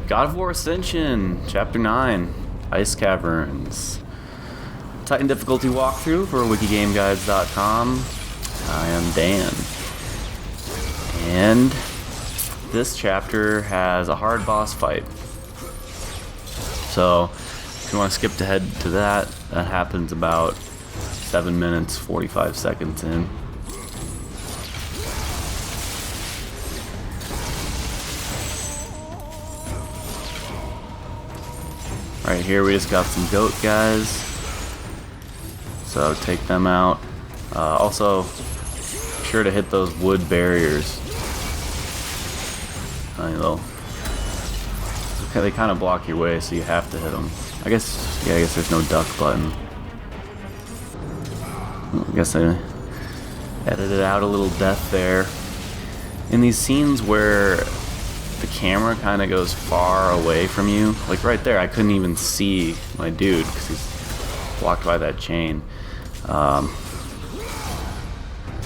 God of War Ascension, Chapter 9, Ice Caverns. Titan difficulty walkthrough for WikiGameGuides.com. I am Dan. And this chapter has a hard boss fight. So, if you want to skip ahead to that, that happens about 7 minutes, 45 seconds in. Right here we just got some goat guys, so take them out. Also, sure to hit those wood barriers. They kind of block your way, so you have to hit them. I guess there's no duck button. I guess I edited out a little death there. In these scenes where the camera kind of goes far away from you, like right there, I couldn't even see my dude because he's blocked by that chain.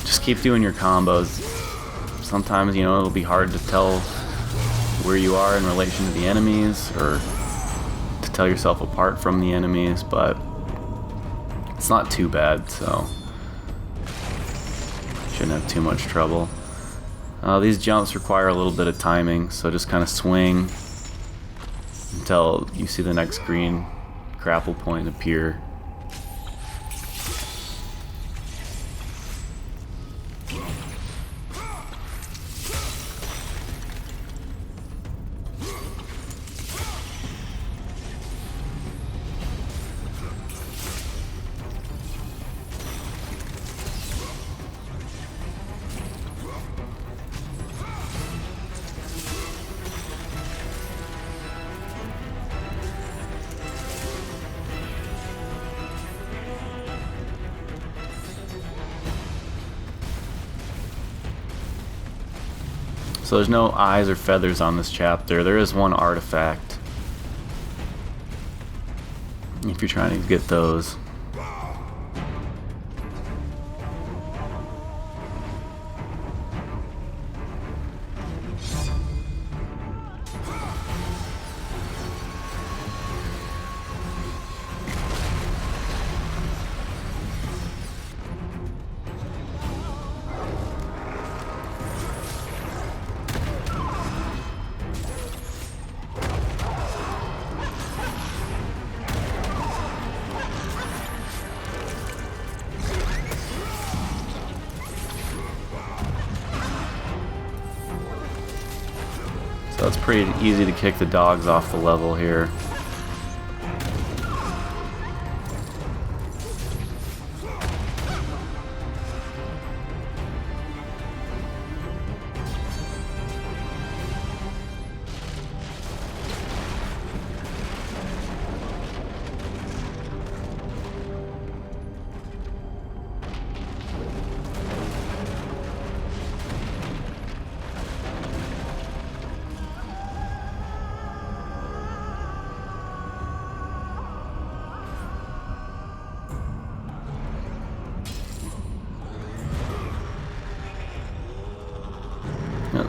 Just keep doing your combos. Sometimes, it'll be hard to tell where you are in relation to the enemies, or to tell yourself apart from the enemies, but it's not too bad, so shouldn't have too much trouble. These jumps require a little bit of timing, so just kind of swing until you see the next green grapple point appear. So there's no eyes or feathers on this chapter. There is one artifact, if you're trying to get those. So it's pretty easy to kick the dogs off the level here.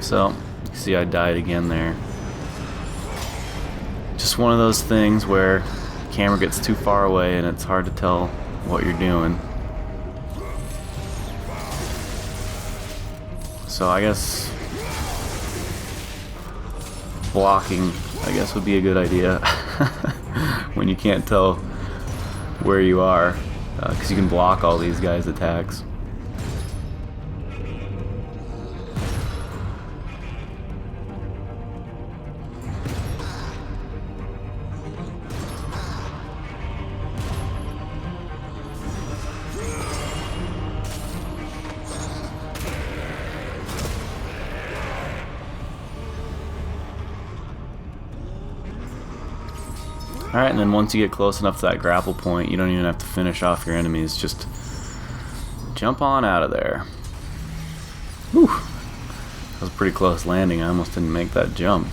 So, you see I died again there. Just one of those things where the camera gets too far away and it's hard to tell what you're doing. So I guess blocking, would be a good idea when you can't tell where you are, because you can block all these guys' attacks. Alright, and then once you get close enough to that grapple point, you don't even have to finish off your enemies, just jump on out of there. Whew! That was a pretty close landing, I almost didn't make that jump.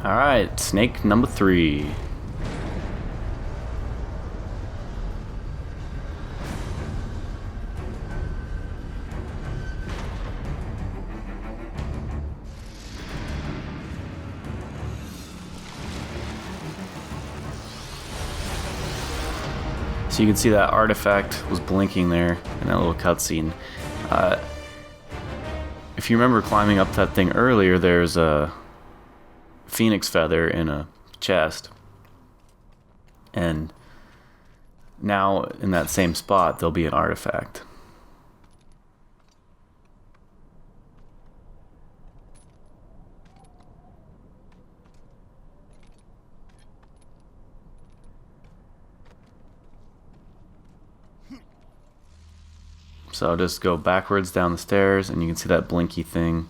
Alright, snake number 3. So you can see that artifact was blinking there in that little cutscene. If you remember climbing up that thing earlier, there's a phoenix feather in a chest. And now in that same spot, there'll be an artifact. So I'll just go backwards down the stairs, and you can see that blinky thing.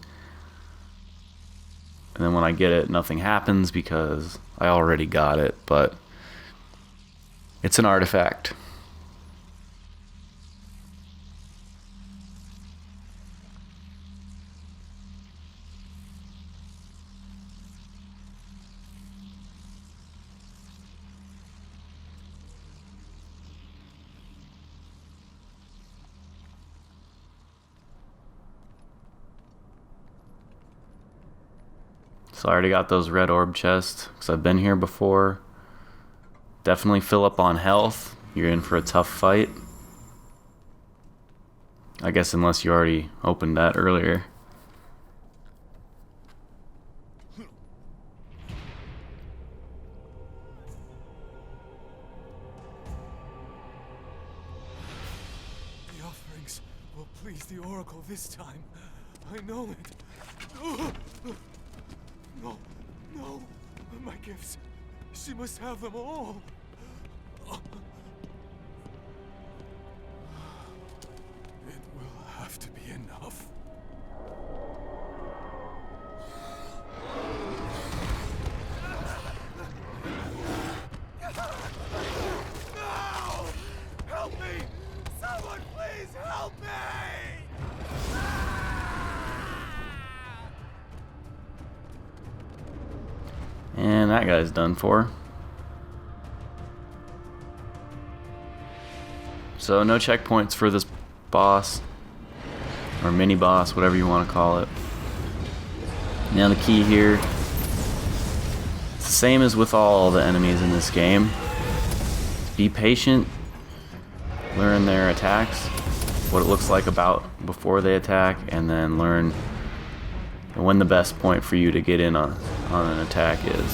And then when I get it, nothing happens because I already got it, but it's an artifact. So I already got those red orb chests because I've been here before. Definitely fill up on health. You're in for a tough fight. I guess unless you already opened that earlier. The offerings will please the Oracle this time. I know it. No, no, my gifts. She must have them all. It will have to be enough. No! Help me! Someone please help me! And that guy's done for. So no checkpoints for this boss, or mini boss, whatever you want to call it. Now the key here, it's the same as with all the enemies in this game. Be patient, learn their attacks, what it looks like about before they attack, and then learn when the best point for you to get in on an attack is.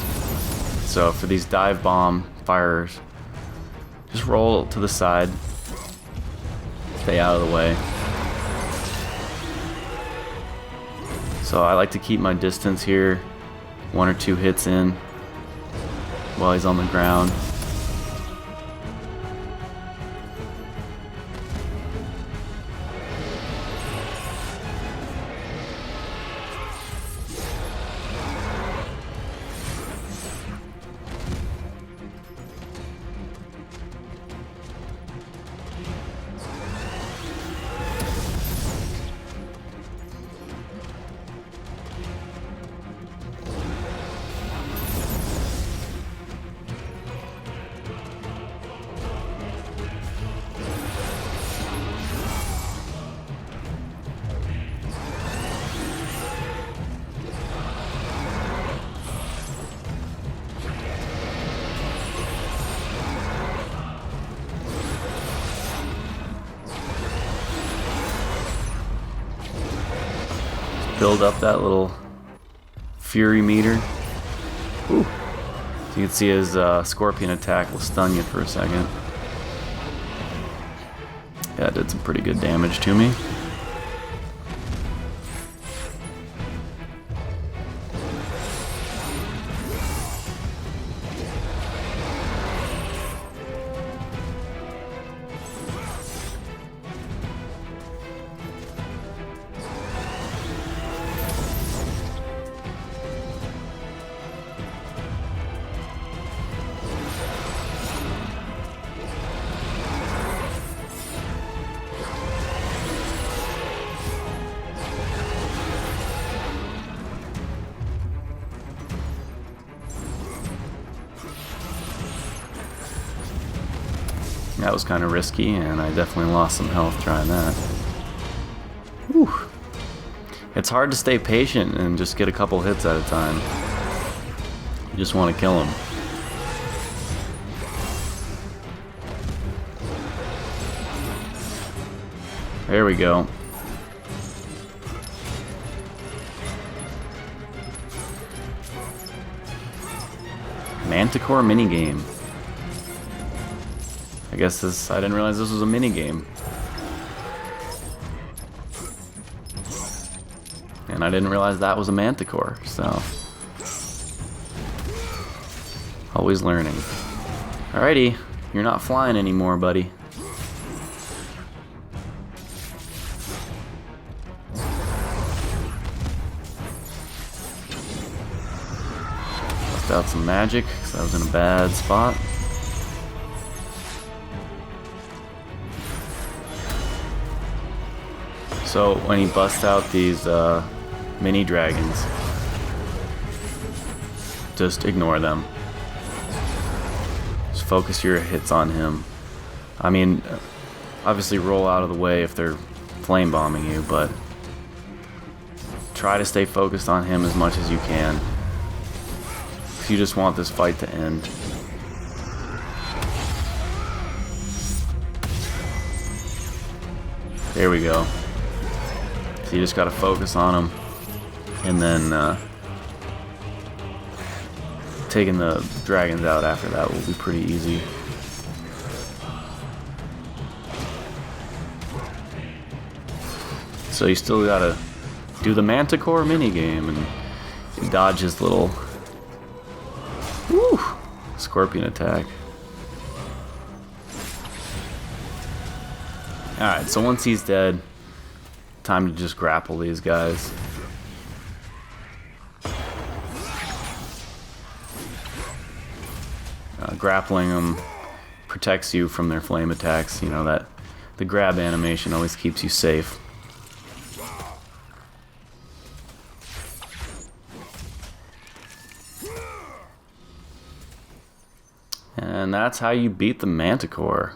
So for these dive bomb firers, just roll to the side, stay out of the way. So I like to keep my distance here, 1 or 2 hits in while he's on the ground. Build up that little fury meter. Ooh. So you can see his scorpion attack will stun you for a second. Yeah, it did some pretty good damage to me. That was kind of risky, and I definitely lost some health trying that. Whew. It's hard to stay patient and just get a couple hits at a time. You just want to kill him. There we go. Manticore minigame. I guess I didn't realize this was a minigame. And I didn't realize that was a manticore, so. Always learning. Alrighty, you're not flying anymore, buddy. Bust out some magic, because I was in a bad spot. So when he busts out these mini dragons, just ignore them. Just focus your hits on him. I mean, obviously roll out of the way if they're flame bombing you, but try to stay focused on him as much as you can. If you just want this fight to end. There we go. So you just gotta focus on him, and then taking the dragons out after that will be pretty easy. So you still gotta do the Manticore minigame and dodge his little scorpion attack. Alright, so once he's dead, time to just grapple these guys. Grappling them protects you from their flame attacks. You know that the grab animation always keeps you safe. And that's how you beat the Manticore.